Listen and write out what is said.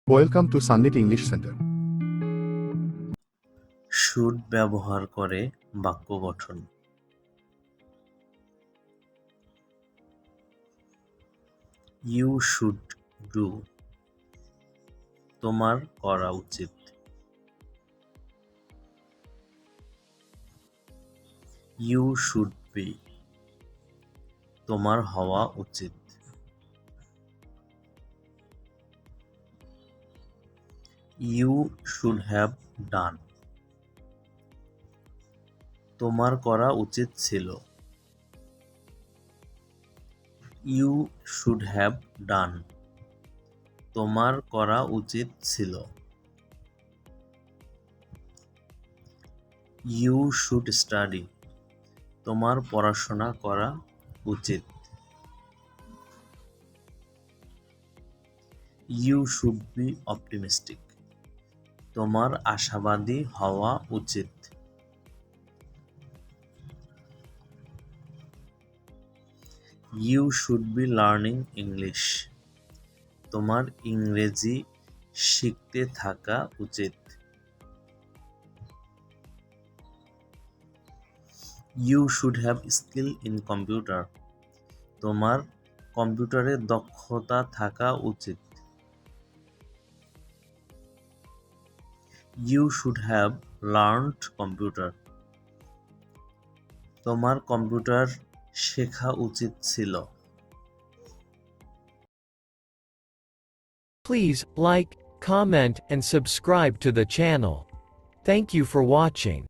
Welcome to sunlit English centre. Should ব্যবহার করে বাক্য গঠন। ইউ শুড ডু, তোমার করা উচিত। ইউ শুড বি, তোমার হওয়া উচিত। ইউ শুড হ্যাভ ডান, তোমার করা উচিত ছিল। ইউ শুড হ্যাভ ডান, তোমার করা উচিত ছিল। ইউ শুড স্টাডি, তোমার পড়াশোনা করা উচিত। ইউ শুড বি অপটিমিস্টিক, তোমার আশাবাদী হওয়া উচিত। You should be learning English, তোমার ইংরেজি শিখতে থাকা উচিত। You should have skill in computer, তোমার কম্পিউটারে দক্ষতা থাকা উচিত। You should have learned computer, তোমার কম্পিউটার শেখা উচিত ছিল। Please like, comment and subscribe to the channel. Thank you for watching.